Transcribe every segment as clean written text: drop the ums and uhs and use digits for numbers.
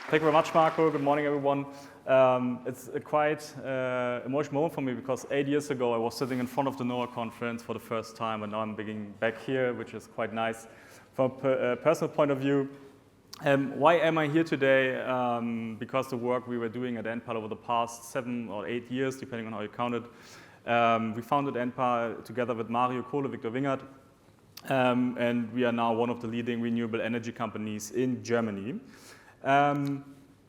Thank you very much, Marco. Good morning, everyone. It's a quite emotional moment for me because 8 years ago I was sitting in front of the NOAH conference for the first time, and now I'm being back here, which is quite nice from a personal point of view. Why am I here today? Because the work we were doing at Enpal over the past 7 or 8 years, depending on how you count it. We founded Enpal together with Mario Kohle, Victor Wingert, and we are now one of the leading renewable energy companies in Germany.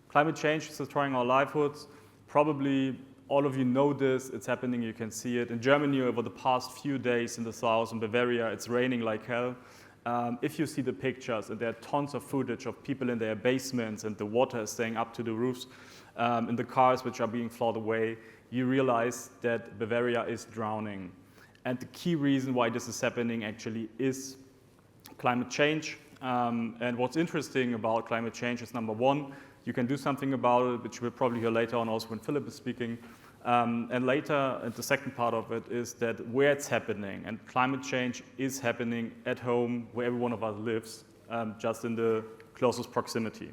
Climate change is destroying our livelihoods. Probably all of you know this, it's happening, you can see it. In Germany, over the past few days in the south, in Bavaria, it's raining like hell. If you see the pictures, and there are tons of footage of people in their basements and the water is staying up to the roofs, in the cars which are being flowed away, you realize that Bavaria is drowning. And the key reason why this is happening actually is climate change. And what's interesting about climate change is, number one, you can do something about it, which we'll probably hear later on also when Philip is speaking. And later, and the second part of it is that where it's happening, and climate change is happening at home where every one of us lives, just in the closest proximity.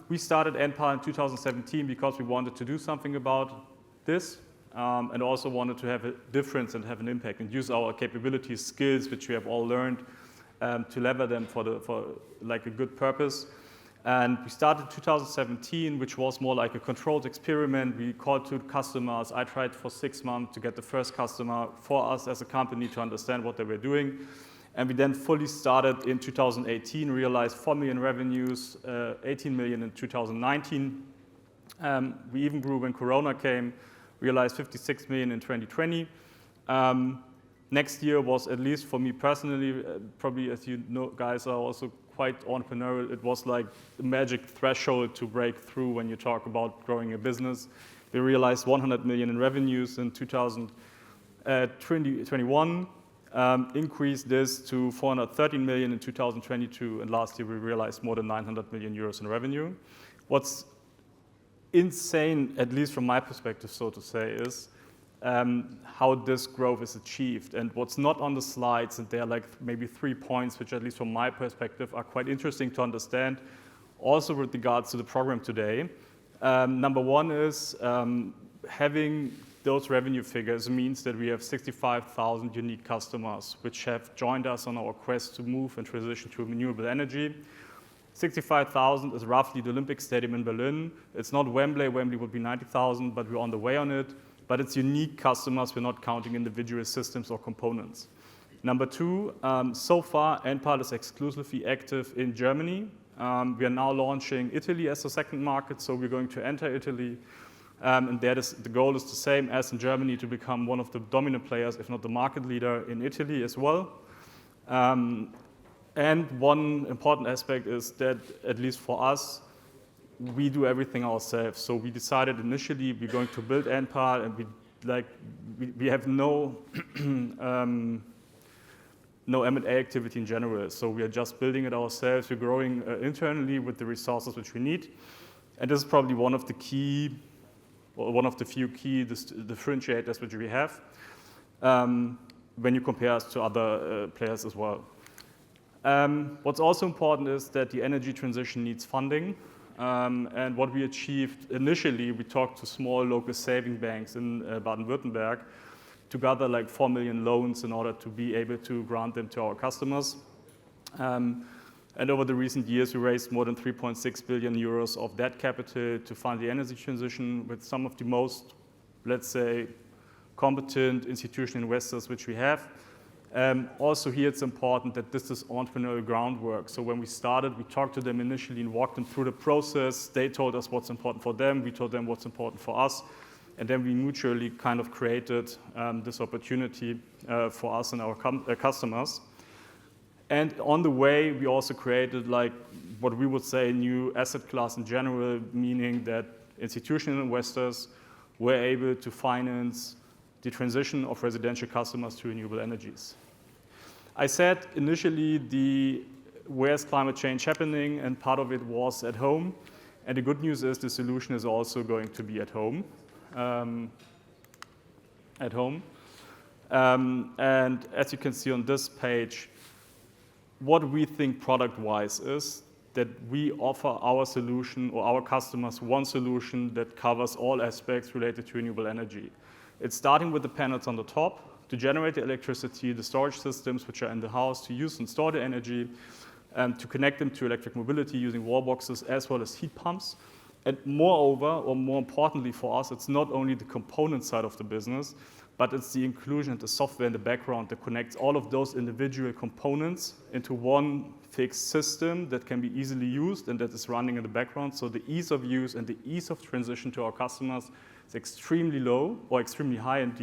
We started Enpal in 2017 because we wanted to do something about this, and also wanted to have a difference and have an impact and use our capabilities, skills, which we have all learned, to lever them for like a good purpose. And we started 2017, which was more like a controlled experiment. We called to customers. I tried for 6 months to get the first customer for us as a company to understand what they were doing. And we then fully started in 2018, realized 4 million revenues, 18 million in 2019. We even grew when Corona came, realized 56 million in 2020. Next year was, at least for me personally, probably as you know, guys are also quite entrepreneurial, it was like the magic threshold to break through when you talk about growing a business. We realized 100 million in revenues in 2021, increased this to 413 million in 2022, and last year we realized more than 900 million euros in revenue. What's insane, at least from my perspective, so to say, is how this growth is achieved. And what's not on the slides, and there are like maybe 3 points, which at least from my perspective are quite interesting to understand, also with regards to the program today. Number one is having those revenue figures means that we have 65,000 unique customers, which have joined us on our quest to move and transition to renewable energy. 65,000 is roughly the Olympic Stadium in Berlin. It's not Wembley. Wembley would be 90,000, but we're on the way on it. But it's unique customers, we're not counting individual systems or components. Number two, so far, Enpal is exclusively active in Germany. We are now launching Italy as a second market, so we're going to enter Italy. And the goal is the same as in Germany, to become one of the dominant players, if not the market leader, in Italy as well. And one important aspect is that, at least for us, we do everything ourselves. So we decided initially we're going to build Enpal, and we have no M&A activity in general. So we are just building it ourselves. We're growing internally with the resources which we need. And this is probably one of the few key differentiators which we have when you compare us to other players as well. What's also important is that the energy transition needs funding. And what we achieved initially, we talked to small local saving banks in Baden-Württemberg to gather like 4 million loans in order to be able to grant them to our customers. And over the recent years, we raised more than 3.6 billion euros of debt capital to fund the energy transition with some of the most, let's say, competent institutional investors which we have. Also here it's important that this is entrepreneurial groundwork. So when we started, we talked to them initially and walked them through the process. They told us what's important for them, we told them what's important for us, and then we mutually kind of created this opportunity for us and our customers. And on the way, we also created like what we would say a new asset class in general, meaning that institutional investors were able to finance the transition of residential customers to renewable energies. I said initially where's climate change happening, and part of it was at home. And the good news is the solution is also going to be at home. And as you can see on this page, what we think product-wise is that we offer our solution or our customers one solution that covers all aspects related to renewable energy. It's starting with the panels on the top to generate the electricity, the storage systems which are in the house to use and store the energy, to connect them to electric mobility using wall boxes as well as heat pumps. And moreover, or more importantly for us, it's not only the component side of the business, but it's the inclusion and the software in the background that connects all of those individual components into one fixed system that can be easily used and that is running in the background. So the ease of use and the ease of transition to our customers is extremely low or extremely high, and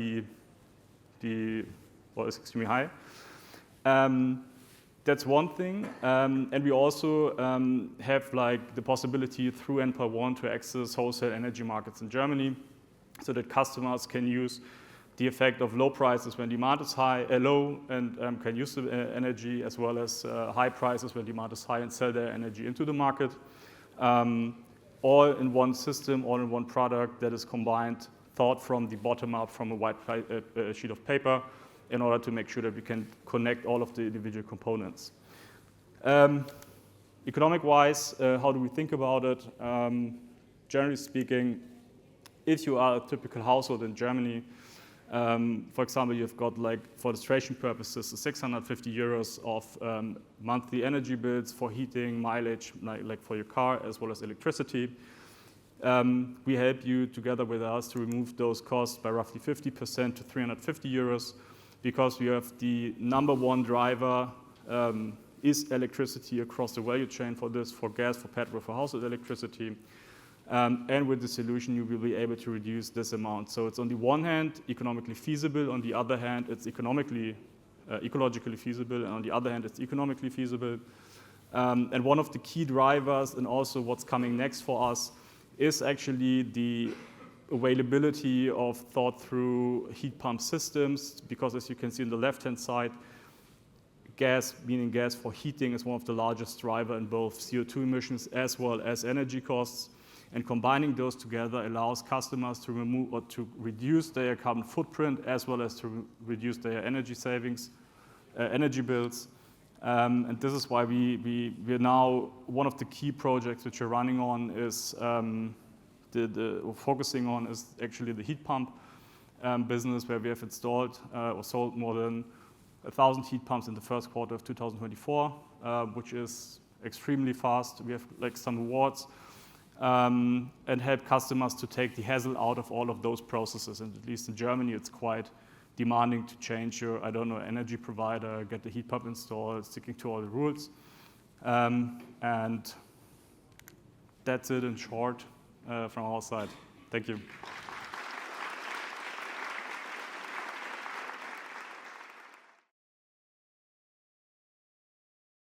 is extremely high. That's one thing, and we also have like the possibility through Enpal 1 to access wholesale energy markets in Germany, so that customers can use the effect of low prices when demand is low, and can use the energy, as well as high prices when demand is high and sell their energy into the market, all in one system, all in one product that is combined, thought from the bottom up, from a white sheet of paper, in order to make sure that we can connect all of the individual components. Economic-wise, how do we think about it? Generally speaking, if you are a typical household in Germany, for example, you've got, like, for illustration purposes, 650 euros of monthly energy bills for heating, mileage, like for your car, as well as electricity. We help you together with us to remove those costs by roughly 50% to 350 euros, because we have the number one driver is electricity across the value chain for this, for gas, for petrol, for household electricity. And with the solution, you will be able to reduce this amount. So it's on the one hand economically feasible, on the other hand it's ecologically feasible, and on the other hand it's economically feasible. And one of the key drivers, and also what's coming next for us, is actually the availability of thought through heat pump systems, because as you can see on the left-hand side, gas, meaning gas for heating, is one of the largest drivers in both CO2 emissions as well as energy costs. And combining those together allows customers to remove or to reduce their carbon footprint, as well as to reduce their energy savings, energy bills. And this is why we're now, one of the key projects which we're running on is focusing on is actually the heat pump business, where we have installed or sold more than 1,000 heat pumps in the first quarter of 2024, which is extremely fast. We have like some awards, and help customers to take the hassle out of all of those processes. And at least in Germany, it's quite demanding to change your, energy provider, get the heat pump installed, sticking to all the rules. And that's it in short from our side. Thank you.